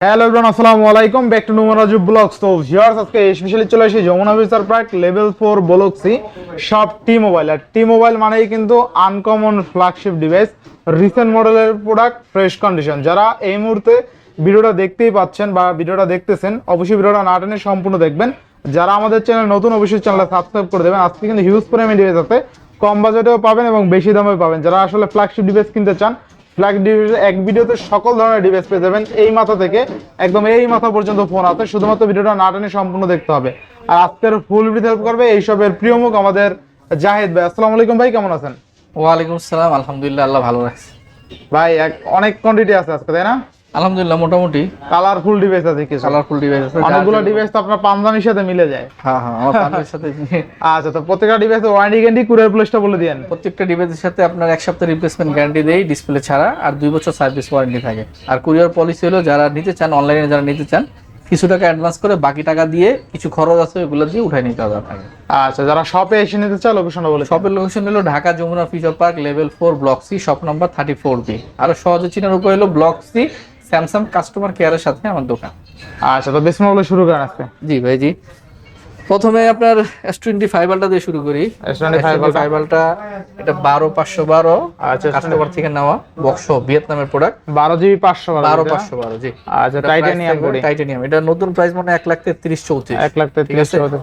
Hello everyone, আসসালামু আলাইকুম, back to Numaraju blogs. তো ভিউয়ার্স, আজকে স্পেশালি চলে এসেছি Jamuna future park level 4 block C সব টি মোবাইল। আর টি মোবাইল মানেই কিন্তু আনকমন ফ্ল্যাগশিপ ডিভাইস, রিসেন্ট মডেলের প্রোডাক্ট, ফ্রেশ কন্ডিশন। যারা এই মুহূর্তে ভিডিওটা দেখতেই পাচ্ছেন বা ভিডিওটা দেখতেছেন, অবশ্যই ভিডিওটা না টেনে সম্পূর্ণ দেখবেন। যারা আমাদের চ্যানেল নতুন, অবশ্যই চ্যানেলটা সাবস্ক্রাইব করে দেবেন। আজকে কিন্তু হিউজ পরিমাণে ডিভাইস আছে, কম বাজেটেও পাবেন এবং বেশি দামেও পাবেন। যারা আসলে ফ্ল্যাগশিপ ডিভাইস কিনতে চান, ফ্ল্যাগ ডিভাইস এক ভিডিওতে সকল ধরনের ডিভাইস পেয়ে যাবেন। এই মাথা থেকে একদম এই মাথা পর্যন্ত ফোন আছে, শুধুমাত্র ভিডিওটা না টেনে সম্পূর্ণ দেখতে হবে। আর আজকের ফুল ভিডিও হেল্প করবে এইসবের প্রিয় মুখ আমাদের জাহিদ ভাই। আসসালামু আলাইকুম ভাই, কেমন আছেন? ওয়ালাইকুম আসসালাম, আলহামদুলিল্লাহ, আল্লাহ ভালো রাখছে ভাই অনেক কোয়ান্টিটি আছে আজকে, তাই না? আলহামদুলিল্লাহ, মোটামুটি কালারফুল ডিভাইস আছে, কিছু কালারফুল ডিভাইস আছে। অনেকগুলো ডিভাইস তো আপনার পাঞ্জাবির সাথে মিলে যায়। হ্যাঁ হ্যাঁ, আমার ফ্যামিলির সাথে আচ্ছা, তো প্রত্যেকটা ডিভাইসে ওয়ারেন্টি গ্যারান্টি কুরিয়ার প্লেসটা বলে দিয়েন। প্রত্যেকটা ডিভাইসের সাথে আপনার 1 সপ্তাহ রিপ্লেসমেন্ট গ্যারান্টি দেই ডিসপ্লে ছাড়া, আর 2 বছর সার্ভিস ওয়ারেন্টি থাকে। আর কুরিয়ার পলিসি হলো যারা নিতে চান, অনলাইনে যারা নিতে চান, কিছু টাকা অ্যাডভান্স করে বাকি টাকা দিয়ে কিছু খরচ আছে ওগুলো দিয়ে উঠাই নিতে হবে আপনাকে। আচ্ছা, যারা শপে এসে নিতে চায় লোকেশনটা বলে। শপের লোকেশন হলো Dhaka Jamuna future park level 4 block C, shop number 34B। আর সহজে চিনার উপায় হলো ব্লক সি স্যামসাং কাস্টমার কেয়ারের সাথে আমার দোকান। আচ্ছা, তো বিসমিল্লাহ বলে শুরু করেন আজকে। জি ভাই, জি। প্রথমে আপনার S25 আলটা দিয়ে শুরু করি। S25 আলটা এটা 12512, আচ্ছা, কাস্টমার থেকে নেওয়া বক্স ভিয়েতনামের প্রোডাক্ট। 12GB 512, 12512, জি। আচ্ছা, টাইটানিয়াম বডি। টাইটানিয়াম, এটা নতুন প্রাইস মানে 1,33,34। 1,33,34।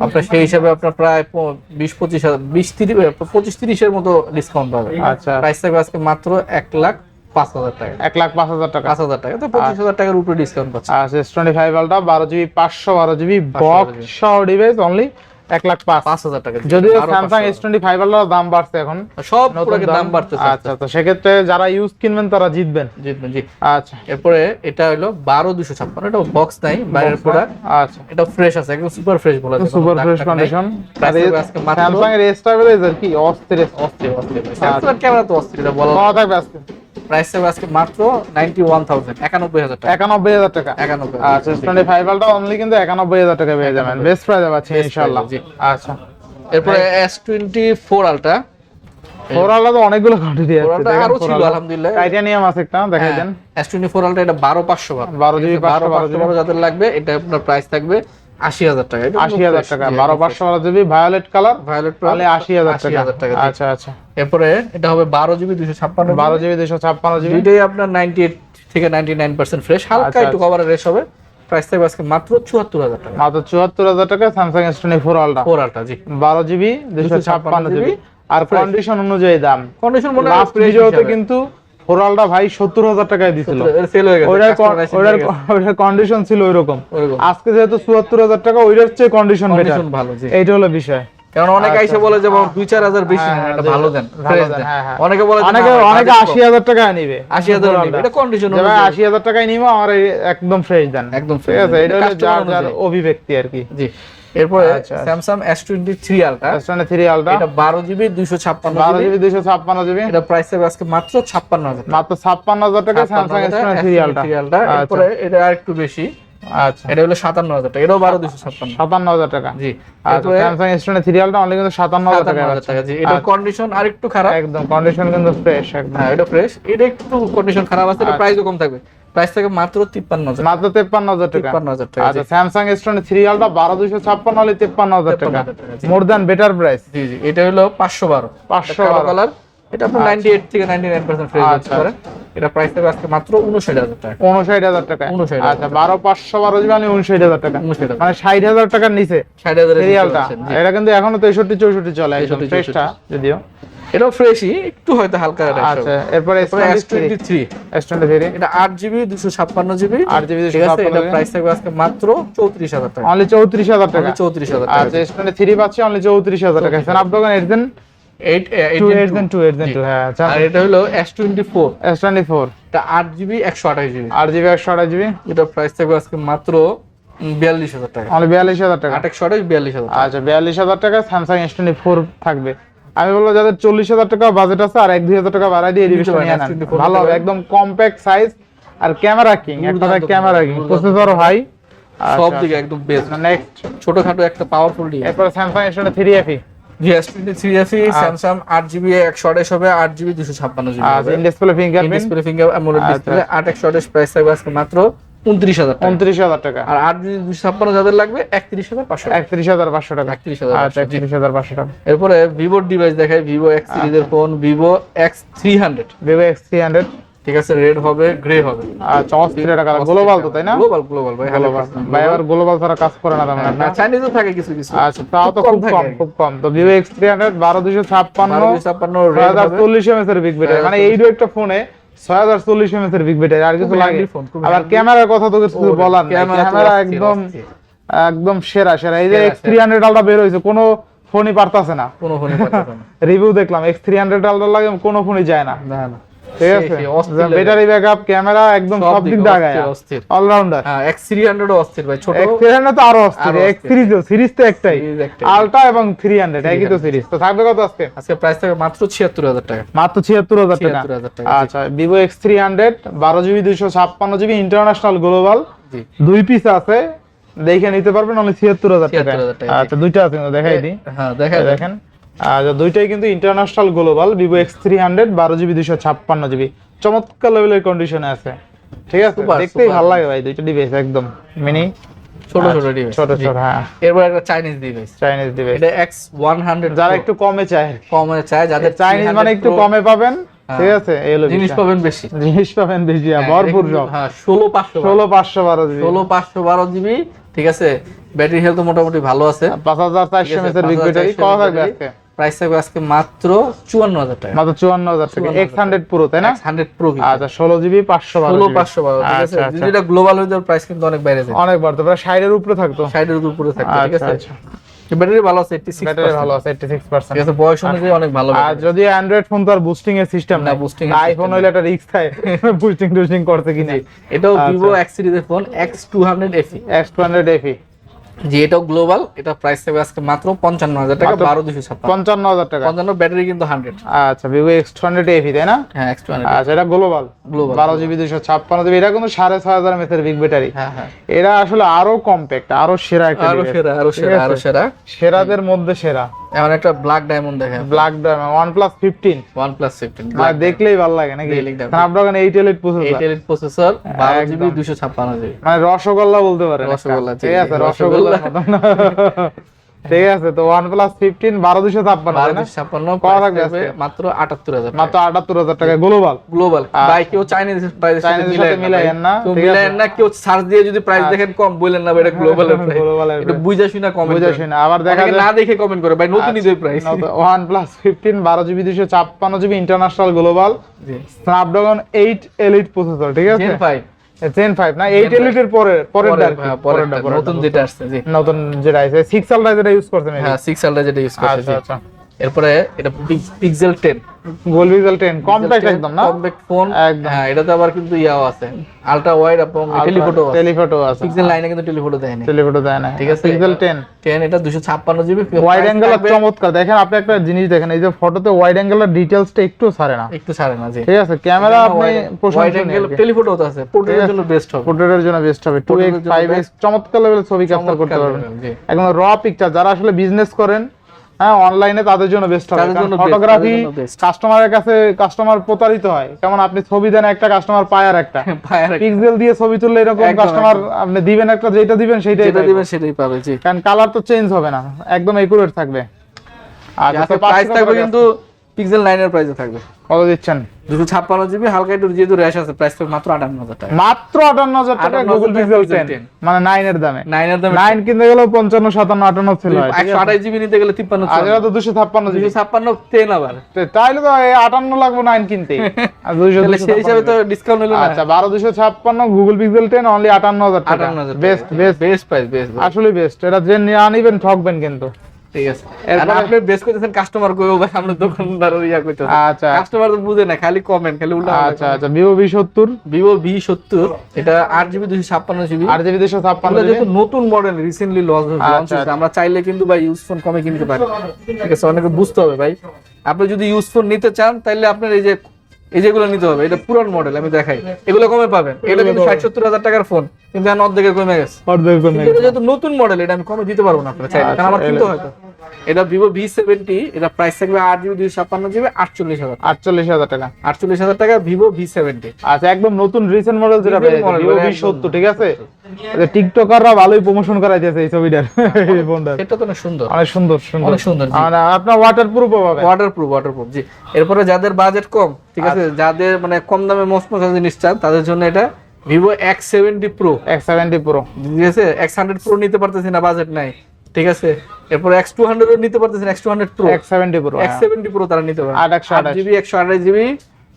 আপনার সেই হিসাবে আপনার প্রায় 25-30 এর মতো ডিসকাউন্ট পাবে। আচ্ছা, প্রাইস থাকবে আজকে মাত্র 1,05,000 টাকা। 1,05,000 টাকা। 5,000 টাকা, তো 25,000 টাকার উপরে ডিসকাউন্ট পাচ্ছে। আচ্ছা, S25 আলটা 12GB 512GB বক্স সহ ডিভাইস অনলি 1,05,000 টাকা। যদিও স্যামসাং S25 আলটার দাম বাড়ছে এখন, সব প্রোডাক্টের দাম বাড়তেছে। আচ্ছা, তো সেক্ষেত্রে যারা ইউজ কিনবেন তারা জিতবেন। জি। আচ্ছা, এরপরে এটা হলো 12256, এটা বক্স নাই, বাইরের প্রোডাক্ট। আচ্ছা, এটা ফ্রেশ আছে, একদম সুপার ফ্রেশ বলা যায়, সুপার ফ্রেশ কন্ডিশন। স্যামসাং এর স্টেবিলাইজার কি অস্থির। স্যামসাং ক্যামেরা তো অস্থির, এটা বলা কত থাকবে আজকে? প্রাইস থাকবে আজকে মাত্র 91,000, 91,000 টাকা। 91,000 টাকা। 91,000। আচ্ছা, S25 আলটা অনলি কিন্তু 91,000 টাকা পেয়ে যাবেন, বেস্ট প্রাইসে পাচ্ছেন ইনশাআল্লাহ। জি। আচ্ছা, এরপরে S24 আলটা। ফোরালটা তো অনেকগুলো কোয়ান্টিটি আছে, ওটা আরো ছিল আলহামদুলিল্লাহ। টাইটানিয়াম আছে একটা, দেখাই দেন। S24 আলটা এটা 12512, 12GB 512 যাদের লাগবে, এটা আপনার প্রাইস থাকবে 80,000 টাকা। এটা 80,000 টাকা, 12/512GB ভায়োলেট কালার, তাহলে 80,000 টাকা। আচ্ছা আচ্ছা, এরপরে এটা হবে 12GB 256, 12GB 256GB, দুইটাই আপনার 98 থেকে 99% ফ্রেশ, হালকা একটু কভারের রেশ হবে। প্রাইস থাকবে আজকে মাত্র 74,000 টাকা। মাত্র 74,000 টাকা স্যামসাং S24 আলটা 4 আলটা, জি। 12GB 256GB আর কন্ডিশন অনুযায়ী দাম। কন্ডিশন মনে হয় লাস্ট ভিডিওতে কিন্তু ফোরালটা ভাই 70,000 টাকায় দিছিল, সেল হয়ে গেছে। ওইটার কন্ডিশন ছিল ওইরকম। ওইরকম। আজকে যেহেতু 74,000 টাকা, ওইটার চেয়ে কন্ডিশন বেটার, ভালো, জি। এইটা হলো বিষয়। কারণ অনেকে আইসা বলে যে 2-4,000 বেশি না, এটা ভালো দেন, ফ্রেশ দেন। অনেকে বলে অনেকে 80,000 টাকায় নিবে, 80,000 নিবে, এটা কন্ডিশন যে ভাই 80,000 টাকায় নিবো, আমার একদম ফ্রেশ দেন, একদম ঠিক আছে। এটা হলো যার অভিব্যক্তি আর কি। জি। এরপরে স্যামসাং S23 আলটা, S23 আলটা, এটা 12GB 256, 12GB 256GB, এটা প্রাইস হবে আজকে মাত্র 56,000, মাত্র 56,000 টাকা স্যামসাং S23 আলটা। এরপরে এটা আরেকটু বেশি, আচ্ছা, এটা হলো 57,000 টাকা, এটাও 12,256, 57,000 টাকা। জি। আচ্ছা, স্যামসাং S23 আলটা অনলি কিন্তু 57,000 টাকা, জি। এটা কন্ডিশন আরেকটু খারাপ, একদম কন্ডিশন কিন্তু ফ্রেশ একদম। হ্যাঁ, এটা ফ্রেশ, এটা একটু কন্ডিশন খারাপ আছে, এটা প্রাইসও কম থাকবে। প্রাইস থেকে মাত্র 53,000, মাত্র 53,000 টাকা। 53,000 টাকা। আচ্ছা, স্যামসাং S23 আলটা 12,256 হলে 53,000 টাকা, মোর দ্যান বেটার প্রাইস। জি। এটা হলো 512 কালার, এটা আপনার 98 থেকে 99% ফ্রেশ হতে পারে। এটা প্রাইস থাকবে আজকে মাত্র 59,000 টাকা। 59,000 টাকা। 59,000 আচ্ছা, 12,512 মানে 59,000 টাকা, মানে 60,000 টাকার নিচে 60,000 এর সিরিয়ালটা। এটা কিন্তু এখনো 63-64 চলে, একদম ফ্রেশটা যদিও। এটাও ফ্রেশই, একটু হয়তো হালকা রেশ। আচ্ছা, এরপরে S23 এটা 8GB 256GB, 8GB ঠিক আছে। এটা প্রাইস থাকবে আজকে মাত্র 34,000 টাকা, অনলি 34,000 টাকা। 34,000 টাকা। আচ্ছা, S23 পাচ্ছে অনলি 34,000 টাকা। স্ন্যাপড্রাগন 8 হ্যাঁ। আচ্ছা, আর এটা হলো S24, S24 এটা 8GB 128GB, 8GB 128GB, এটা প্রাইস থাকবে আজকে মাত্র 42,000 টাকা, অনলি 42,000 টাকা। 828 42,000 টাকা। আচ্ছা, 42,000 টাকা স্যামসাং S24 থাকবে। আমি বলবো যাদের 40,000 টাকা বাজেট আছে আর 1-2,000 টাকা বাড়াই দিয়ে রিভিশন নিয়ে নেন, ভালো হবে। একদম কম্প্যাক্ট সাইজ আর ক্যামেরা কিং, একটা ক্যামেরা কিং, প্রসেসর হাই, সব দিকে একদম বেস্ট। নেক্সট ছোটখাটো একটা পাওয়ারফুল ডিভাইস। এরপর স্যামসাং S23 জি, S23 স্যামসাং 8GB 128 হবে, 8GB 256GB। আচ্ছা, in display fingerprint, display finger AMOLED display, 8 128 price থাকবে আজকে মাত্র 29,000 টাকা। 29,000 টাকা। আর 8GB 256 যাদের লাগবে 31,500 টাকা। 31,500 টাকা। 31,500 আচ্ছা 31,500 টাকা। এরপরে ভিভোর ডিভাইস দেখাই, ভিভো X সিরিজের phone, Vivo X300। Vivo X300, ঠিক আছে, রেড হবে, গ্রে হবে। আচ্ছা অস্থির টাকা। গ্লোবাল তো তাই না? গ্লোবাল ভাই, গ্লোবাল 100% ভাই, আবার গ্লোবাল ছাড়া কাজ করে না তেমন একটা। চাইনিজও থাকে কিছু কিছু। আচ্ছা তাও তো খুব কম, খুব কম। তো Vivo X300 12256, 1256 রেড হবে। 6040 mAh এর বিগ ব্যাটারি, মানে এই একটা ফোনে 6040 mAh এর বিগ ব্যাটারি, আর কিছু লাগে? আবার ক্যামেরার কথা তো কিছু বলার নাই, ক্যামেরা একদম একদম সেরা সেরা। এই যে X300 আলট্রা বের হইছে, কোনো ফোনই পারতাছে না, কোনো ফোনই পারতেছে না। রিভিউ দেখলাম X300 আলট্রা লাগে, কোনো ফোনই যায় না। না না, ঠিক আছে, ব্যাটারি ব্যাকআপ, ক্যামেরা একদম সব দিক দিয়ে আগায়, অলরাউন্ডার। হ্যাঁ, X300 ও অস্থির ভাই, ছোট। X300 তো আরো অস্থির, সিরিজ তো একটাই, আলট্রা এবং 300 একই তো সিরিজ। তো থাকবে কত আজকে? আজকে প্রাইস থাকবে মাত্র 76,000 টাকা। মাত্র 76,000 টাকা। 76,000 টাকা। আচ্ছা, Vivo X300 12GB 256GB international global, জি, দুই পিস আছে, দেখে নিতে পারবেন অনলি 76,000 টাকা। 76,000 টাকা। আচ্ছা দুইটা আছে কিন্তু দেখাই দিই। হ্যাঁ দেখাই দেখেন, আচ্ছা দুইটাই কিন্তু international global, Vivo X300 12GB 256GB, চমৎকার লেভেলের কন্ডিশনে আছে। ঠিক আছে, দেখতেই ভালো লাগে ভাই, দুইটা ডিভাইস একদম মিনি, ছোট ছোট ডিভাইস, ছোট ছোট। হ্যাঁ, এরপর একটা চাইনিজ ডিভাইস, চাইনিজ ডিভাইস, এটা X100, যারা একটু কমে চায়, কমে চায়, যাদের চাইনিজ মানে একটু কমে পাবেন। ঠিক আছে, এই হলো জিনিস পাবেন বেশি, জিনিস পাবেন বেশি, ভরপুর সব। হ্যাঁ 16512 16512GB, 16512GB। ঠিক আছে, ব্যাটারি হেলথ মোটামুটি ভালো আছে, 5400 mAh এর বিগ ব্যাটারি। কত থাকবে আজকে? প্রাইস থাকবে আজকে মাত্র 54,000 টাকা। মাত্র 54,000 টাকা। X100 Pro তাই না? X100 Pro। আচ্ছা 16GB 512GB, 16512। ঠিক আছে, আচ্ছা, যদি এটা গ্লোবাল হয়ে যায় প্রাইস কিন্তু অনেক বাইরে যায়, অনেক বড় তো, প্রায় 60 এর উপরে থাকতো, 60 এর উপরে থাকবে। ঠিক আছে, আচ্ছা ব্যাটারি ভালো আছে, 86%। ব্যাটারি ভালো আছে 86%। ঠিক আছে, বয়স অনুযায়ী অনেক ভালো। আর যদি অ্যান্ড্রয়েড ফোন তো আর বুস্টিং এর সিস্টেম না, boosting আইফোন হইলে একটা রিস্ক থাকে বুস্টিং করতে কিনা। এটাও ভিভো X সিরিজের phone, X200 FE। X200 FE, যে এটাও গ্লোবাল, এটা প্রাইস থাকবে আজকে মাত্র 55,000 টাকা, 12256। 55,000 টাকা। 55, ব্যাটারি কিন্তু 100। আচ্ছা, Vivo X200 FE তাই না? হ্যাঁ X200। আচ্ছা, এটা গ্লোবাল 12GB 256GB, এটা কিন্তু 6500 mAh এর বিগ ব্যাটারি। হ্যাঁ হ্যাঁ, এটা আসলে আরো কম্প্যাক্ট, আরো সেরা একটা আরো device। সেরা, আরো সেরা, সেরাদের মধ্যে সেরা। এমন একটা ব্ল্যাক ডায়মন্ড দেখেন, ব্ল্যাক ডায়মন্ড OnePlus 15, OnePlus 15, মানে দেখলেই ভালো লাগে নাকি? Snapdragon 8 Elite processor, 8 Elite processor, 12GB 256GB, মানে রসগোল্লা বলতে পারেন। রসগোল্লা, ঠিক আছে, রসগোল্লার মতন। ঠিক আছে, তো OnePlus 15 12256 তাই না? 12256 কত থাকবে থাকবে মাত্র 78,000 মাত্র 78,000 টাকা গ্লোবাল। গ্লোবাল ভাই, কেউ চাইনিজ প্রাইসের সাথে মিলায়েন না, কেউ মিলায়েন না, কেউ সার্চ দিয়ে যদি প্রাইস দেখেন কম বলেন না ভাই, এটা গ্লোবালের প্রাইস, এটা বুঝা শুনা কমেন্ট বুঝা শুনা। আবার দেখা যায় না দেখে কমেন্ট করে ভাই নতুনই যে price. OnePlus 15 12GB 256GB international global, জি, Snapdragon 8 Elite প্রসেসর। ঠিক আছে, Gen 5 না 8 Elite এর পরেরটা নতুন যেটা আসছে, জি নতুন যেটা আছে 6 আলট্রা যেটা ইউজ করছেন। হ্যাঁ 6 আলট্রা যেটা ইউজ করছে। আচ্ছা আচ্ছা, এরপরে এটা পিক্সেল 10, গোল পিক্সেল 10 কম্প্যাক্ট একদম না, কম্প্যাক্ট ফোন একদম। হ্যাঁ, এটাতে আবার কিন্তু ইয়াও আছে, আলট্রা ওয়াইড এবং টেলিফটো আছে। পিক্সেল 9 এ কিন্তু টেলিফটো দেয় না, টেলিফটো দেয় না। ঠিক আছে, পিক্সেল 10 এটা 256GB, ওয়াইড অ্যাঙ্গেল চমৎকার। দেখেন আপনি একটা জিনিস দেখেন, এই যে ফটোতে ওয়াইড অ্যাঙ্গেলের ডিটেইলসটা একটু ছাড়ে না, একটু ছাড়ে না। জি, ঠিক আছে, ক্যামেরা আপনি ওয়াইড অ্যাঙ্গেল টেলিফটো তো আছে, পোর্ট্রেটের জন্য বেস্ট হবে, পোর্ট্রেটের জন্য বেস্ট হবে। 2x 5x চমৎকার লেভেলের ছবি ক্যাপচার করতে পারবেন, একদম র পিকচার। যারা আসলে বিজনেস করেন, হ্যাঁ অনলাইনে, তাদের জন্য বেস্ট হবে। কারণ ফটোগ্রাফি কাস্টমারের কাছে কাস্টমার প্রতারিত হয়, কেমন আপনি ছবি দেন একটা, কাস্টমার পায় আর একটা, পিক্সেল দিয়ে ছবি তুললে এরকম কাস্টমার আপনি দিবেন একটা, যেটা দিবেন সেটাই পাবে। জি, কারণ কালার তো চেঞ্জ হবে না, একদম একুরেট থাকবে। আচ্ছা, প্রাইস থাকবে কিন্তু পিক্সেল 9 এর প্রাইসে থাকবে। কত দিচ্ছেন? 256GB, হালকা একটু যেহেতু র্যাশ আছে, প্রাইস থাকবে মাত্র 58,000 টাকা। মাত্র 58,000 টাকা গুগল পিক্সেল 10, মানে 9 এর দামে। 9 কিনতে গেলে 55 57 58 ছিল, 128GB নিতে গেলে 53। আর এটা তো 256GB, 256 10 আবার, তাইলে তো 58 লাগবে 9 কিনতে, আর 200 সেই হিসাবে তো ডিসকাউন্ট হলো না। আচ্ছা 12256 গুগল পিক্সেল 10 অনলি 58,000 টাকা। বেস্ট প্রাইস, আসলে বেস্ট। এটা যে নিয়ে আনিবেন ঠকবেন কিন্তু। ঠিক আছে, আর আপনি বেস্ট করতেছেন কাস্টমার কইও ভাই, আমরা দোকানদার ইয়া কইতেছেন। আচ্ছা, কাস্টমার তো বুঝে না, খালি কমেন্ট, খালি উল্টা। আচ্ছা আচ্ছা, Vivo V70, Vivo V70, এটা 8GB 256GB, 8GB 256GB, যেহেতু নতুন মডেল রিসেন্টলি লঞ্চ হয়েছে, আমরা চাইলে কিন্তু ভাই ইউজ ফোন কমে কিনতে পারি। ঠিক আছে, অনেকে বুঝতে হবে ভাই, আপনি যদি ইউজ ফোন নিতে চান তাহলে আপনার এই যেগুলো নিতে হবে, এটা পুরান মডেল, আমি দেখাই, এগুলো কমে পাবেন। এটা কিন্তু 60-70 টাকার ফোন, কিন্তু এখন অর্ধেকে কমে গেছে। অর্ধেক কমে এটা যেহেতু নতুন মডেল, এটা আমি কমে দিতে পারবো না আপনারা চাইলে, কারণ আমার কিনতে হয়তো এটা ভিভো V70, এটা প্রাইস থাকবে 8GB 256GB 48,000 48,000 টাকা। 48,000 টাকা ভিভো V70। আচ্ছা, একদম নতুন রিসেন্ট মডেল যেটা Recent model, ভিভো একদম। V70, ঠিক আছে? এই টিকটকাররা ভালোই প্রমোশন করাইতেছে এই ছবিটার, এই ফোনটার। এটা তো অনেক সুন্দর, অনেক সুন্দর সুন্দর অনেক সুন্দর, জি। আর আপনার ওয়াটারপ্রুফ হবে। ওয়াটারপ্রুফ জি। এরপরে যাদের বাজেট কম, ঠিক আছে, যাদের মানে কম দামে মস্ত জিনিস চান, তাদের জন্য এটা Vivo X70 Pro। X70 Pro, ঠিক আছে, X100 Pro নিতে পারতেছি না, বাজেট নাই, ঠিক আছে। এরপর X200 ও নিতে পারতেছি না, X200 Pro, X70 Pro, X70 Pro তারা নিতে পারে। 8GB 128GB,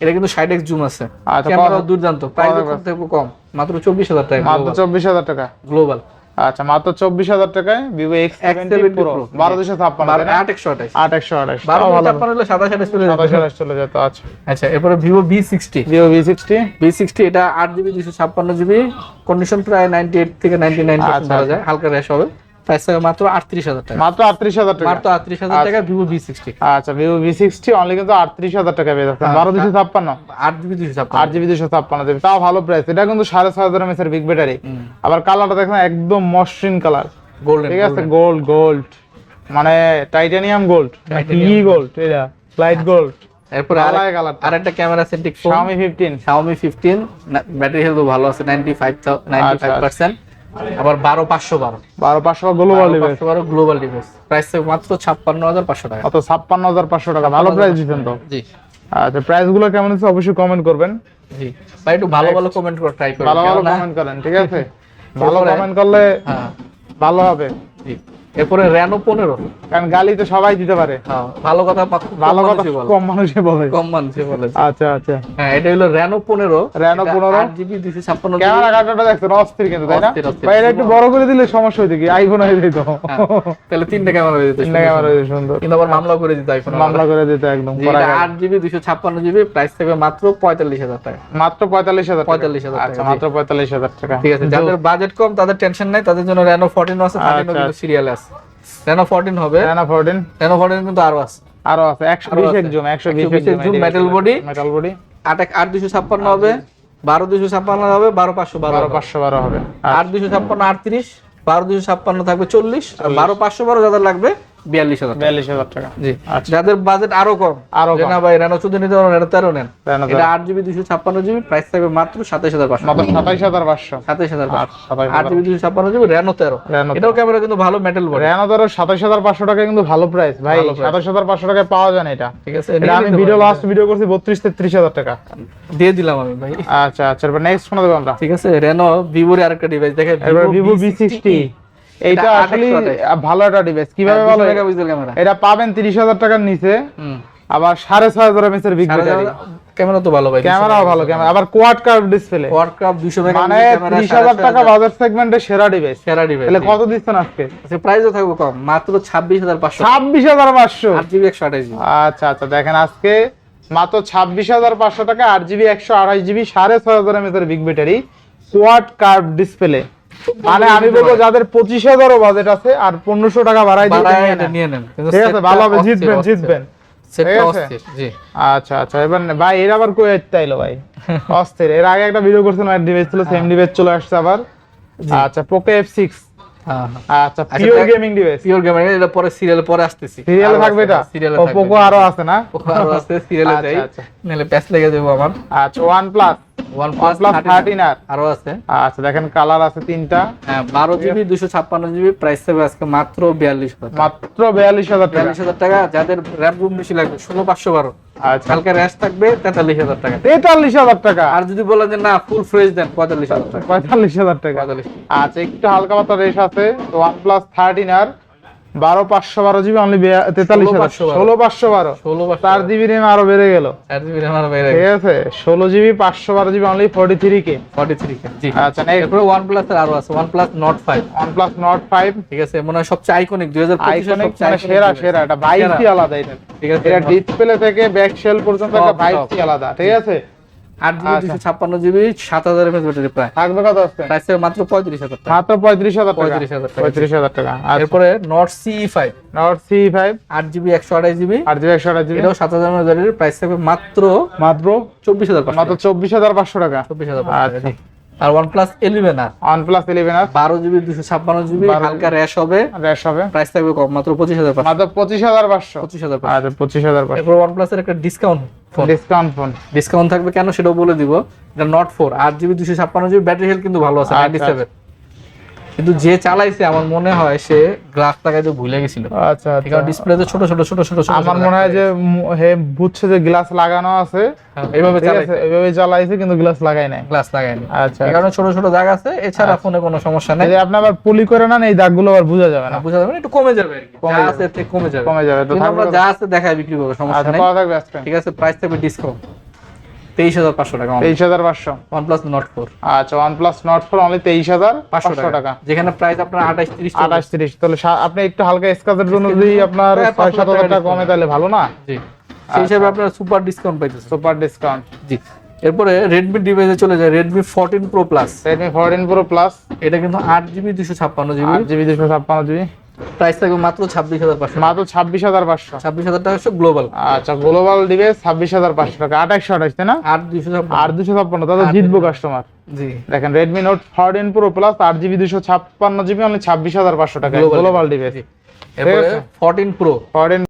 এটা কিন্তু 60x জুম আছে, আচ্ছা, ক্যামেরা দুর্দান্ত, প্রাইস কম থেকে কম, মাত্র 24,000 টাকা, মাত্র 24,000 টাকা। গ্লোবাল। আচ্ছা, মাত্র 24,000 টাকায় ভিভো X70 Pro 12256, 8x28, 828, 1256 হলে 27 চলে যাবে। 27 চলে যেত। আচ্ছা, আচ্ছা, এরপরে ভিভো V60, ভিভো V60, এটা 8GB 256GB, কন্ডিশন প্রায় 98 থেকে 99% ধরা যায়, হালকা র্যাশ হবে। প্রাইস থাকবে মাত্র 38,000 টাকা, মাত্র 38,000 টাকা, মাত্র 38,000 টাকা ভিভো V60। আচ্ছা, ভিভো V60 অনলি কিন্তু 38,000 টাকা পেয়ে যাচ্ছেন, 12256, 8GB 256, 8GB 256 দেবে, তাও ভালো প্রাইস। এটা কিন্তু 6,500 mAh এর বিগ ব্যাটারি। আবার কালারটা দেখেন একদম মসৃণ কালার, গোল্ডেন, ঠিক আছে, গোল্ড মানে টাইটানিয়াম গোল্ড, কি গোল্ড, এটা লাইট গোল্ড। এরপরে আলাদা কালার। আরেকটা camera centric phone, Xiaomi 15, battery health ভালো আছে, 95%। আবার 12512 global device, 512 global device, price থাকবে মাত্র 56,500 টাকা। কত? 56,500 টাকা, ভালো প্রাইস দিবেন তো। জি, আচ্ছা, প্রাইস গুলো কেমন আছে অবশ্যই কমেন্ট করবেন। জি ভাই, একটু ভালো কমেন্ট করে ট্রাই করুন, ভালো কেননা- কমেন্ট করেন, ঠিক আছে? ভালো এরপরে- কমেন্ট করলে হ্যাঁ, ভালো হবে, জি। এরপরে Reno 15, কারণ গালি তো সবাই দিতে পারে, হ্যাঁ, ভালো কথা ভালো কথা কম মানুষে বলে। কম মানুষে বলে। আচ্ছা আচ্ছা, হ্যাঁ, এটা হলো Reno 15, Reno 15, 8GB 256GB। Camera কাটাটা দেখছেন অস্থির কিন্তু, তাই না? অস্থির, অস্থির। ভাই এটা একটু বড় করে দিলে সমস্যা হইতো কি, আইফোন হয়ে যেত। তাহলে 3টা ক্যামেরা হয়ে যেত, তিনটা ক্যামেরা হয়ে যেত, সুন্দর। কিন্তু আবার মামলা করে দিত আইফোন, মামলা করে দিত একদম। এটা 8GB 256GB, প্রাইস থাকবে মাত্র 45,000 টাকা, মাত্র 45,000 টাকা। 45,000 আচ্ছা, টাকা, মাত্র 45,000 টাকা। ঠিক আছে। যাদের বাজেট কম তাদের টেনশন নাই, তাদের জন্য Reno 14 আছে, 13 আচ্ছা, কিন্তু সিরিয়াল আছে। Reno 14 হবে, Reno 14 Reno 14 কিন্তু আরো আছে, আরো আছে, 120 এক জুম, 120 এক zoom, metal body, metal body, 8 256 হবে, 12 256 হবে, 12 512 হবে, 512 হবে। 8 256 38, 12 256 থাকবে 40, আর 12 512 যাদের লাগবে 42,000 টাকা। 42,000 টাকা। জি, আচ্ছা। যাদের বাজেট আরো কম, আরো যে কম। না ভাই Reno 14 নিতে পারবেন, Reno 13 নেন, Reno এটা 8GB 256GB, প্রাইস থাকবে মাত্র 27,500, মাত্র 27,500। 27,500, 27,500 8GB 256GB, Reno 13, Reno এটাও ক্যামেরা কিন্তু ভালো, মেটাল বডি, Reno 27,500 টাকা কিন্তু ভালো প্রাইস ভাই, ভালো price। 27,500 টাকায় পাওয়া যায় না এটা। ঠিক আছে। এটা আমি লাস্ট ভিডিও করছি 32-33,000 টাকা। দিয়ে দিলাম আমি ভাই। আচ্ছা আচ্ছা, এবার নেক্সট ফোন দেব আমরা। ঠিক আছে, Reno, Vivo-র আরেকটা ডিভাইস দেখেন, এবার Vivo V60, এইটা আসলে ভালো একটা ডিভাইস। কিভাবে ভালো? মেগাপিক্সেল ক্যামেরা, এটা পাবেন 30,000 টাকার নিচে, আবার 6,500 mAh এর বিগ ব্যাটারি, ক্যামেরা তো ভালো ভাই, ক্যামেরাও ভালো, ক্যামেরা আবার quad curve display, quad cup 200 মানে মেগাপিক্সেল ক্যামেরা, 30,000 টাকা বাজেট সেগমেন্টে সেরা ডিভাইস। সেরা ডিভাইস। তাহলে কত দিচ্ছেন আজকে? আচ্ছা, প্রাইসও থাকবে কম, মাত্র 26,500, 26,500। 8GB 128GB। আচ্ছা আচ্ছা, দেখেন আজকে মাত্র 26,500 টাকা, 8GB 128GB, 6,500 mAh এর big battery, quad curve display. মানে আমি বলবো যাদের 25,000 বাজেট আছে আর 1500 টাকা বাড়াই দিয়ে এটা নিয়ে নেন, কিন্তু ঠিক আছে, ভালো হবে, সেটটা জিতবেন অস্থির, জিতবেন। সেটটা ঠিক আছে? অস্থির, জি। আচ্ছা আচ্ছা, এবার ভাই এর আবার কই আইলো ভাই, অস্থির। এর আগে একটা ভিডিও করছিলাম, একটা ডিভাইস ছিল, সেম ডিভাইস চলে আসছে আবার। আচ্ছা, Poco F6, হ্যাঁ, আচ্ছা, pure gaming device, pure gamer, এটা পরে সিরিয়ালে পরে আসতেছি, সিরিয়ালে থাকবে এটা। সিরিয়ালে ও থাকবে, Poco আরো আছে না? Poco আরো আছে, সিরিয়ালে আচ্ছা, যাই, আচ্ছা। নাহলে প্যাচ লেগে যাবে আমার। আচ্ছা, OnePlus OnePlus 13R, আরো আছে, আচ্ছা, দেখেন কালার আছে তিনটা, হ্যাঁ, 12GB 256GB, প্রাইস থাকবে আজকে মাত্র 42,000 টাকা, মাত্র 42,000 টাকা। 42,000 টাকা। যাদের র্যাম রুম বেশি লাগবে 16/512, আচ্ছা, কালকে র্যাশ থাকবে 43,000 টাকা। 43,000 টাকা, আর যদি বলেন যে না ফুল ফ্রেশ দেন 45,000 টাকা, 45,000 টাকা। 45। আচ্ছা, একটু হালকা পাতলা রেশ আছে তো, OnePlus 13R 12/512GB only 43,000, 16/512, 4GB RAM আরো বেড়ে গেল, 4GB RAM আর বাইরে ঠিক আছে, 16GB 512GB only 43K। 43K, জি। আচ্ছা, next এরপরে OnePlus এর আরো আছে, OnePlus Nord 5, OnePlus Nord 5, ঠিক আছে, মনে হয় সবচেয়ে আইকনিক 2025 এর আইকনিক সবচেয়ে মানে সেরা সেরা, এটা ভাইবই আলাদা এটা, ঠিক আছে। এটা ডিসপ্লে থেকে ব্যাক শেল পর্যন্ত একটা সব, ভাইবই আলাদা, ঠিক আছে। 8GB 256GB, 7,000 mAh ব্যাটারি, প্রায় থাকবে কত আছে? প্রাইস থাকবে মাত্র 35,000 টাকা, মাত্র 35,000 টাকা, 35,000 টাকা। 35,000 টাকা। আচ্ছা, এরপরে Nord CE5, Nord CE5, 8GB 128GB, 8GB 128GB, এটাও 7,000 mAh ব্যাটারি, প্রাইস থাকবে মাত্র মাত্র 24,500 মাত্র 24,500 টাকা। 24,500 টাকা, আচ্ছা, জি। আর OnePlus 11R OnePlus 11R 12GB 256GB, হালকা র্যাশ হবে, র্যাশ হবে, প্রাইস থাকবে কম, মাত্র 25,500। মাত্র 25,500। 25,500। আচ্ছা 25,500। এরপর OnePlus এর একটা ডিসকাউন্ট ফোন, ডিসকাউন্ট থাকবে কেন সেটাও বলে দিব। এটা Note 4 8GB 256GB, battery health কিন্তু ভালো আছে 97। কিন্তু যে চালাইছে আমার মনে হয় সে গ্লাস লাগাইতে ভুলে গেছিল। আচ্ছা ঠিক আছে, ডিসপ্লেতে ছোট আমার মনে হয় যে হে বুঝছে যে গ্লাস লাগানো আছে, এইভাবে এইভাবে চালাইছে কিন্তু গ্লাস লাগাই নাই, গ্লাস লাগায়নি। আচ্ছা এই কারণে ছোট জায়গা আছে, এছাড়া ফোনে কোনো সমস্যা নাই। যদি আপনি আবার পলি করে নেন এই দাগগুলো আবার বোঝা যাবে না, বোঝা যাবে না, একটু কমে যাবে আর কি, যা আছে এর থেকে কমে যাবে। তো কিন্তু আমরা যা আছে দেখায় বিক্রি করব, সমস্যা আচ্ছা নাই। পাওয়া থাকবে আজকে, ঠিক আছে, প্রাইস থাকবে ডিসকাউন্ট 23,500 টাকা। 23,500। OnePlus Note 4, আচ্ছা OnePlus Note 4 অনলি 23,500 টাকা, যেখানে প্রাইস আপনার 28-30 তাহলে আপনি একটু হালকা স্ক্র্যাচের জন্য যদি আপনার 6-7,000 টাকা কমে তাহলে ভালো না? জি, সেই হিসাবে আপনারা সুপার ডিসকাউন্ট পাইতেছেন। Super discount. জি, এরপরে Redmi ডিভাইসে চলে যায়, Redmi 14 Pro Plus। Redmi 14 Pro Plus, এটা কিন্তু 8GB 256GB, 8GB 256GB, price থাকবে মাত্র 26,500। মাত্র 26,500। 26,000 টাকা গ্লোবাল। আচ্ছা গ্লোবাল ডিভাইস 26,500 টাকা, 2828 তাই না? 8,256। তাহলে জিতবো কাস্টমার। জি, দেখেন Redmi Note 14 Pro Plus 8GB 256GB only 26,500 টাকা গ্লোবাল ডিভাইস। এরপরে 14 Pro, 14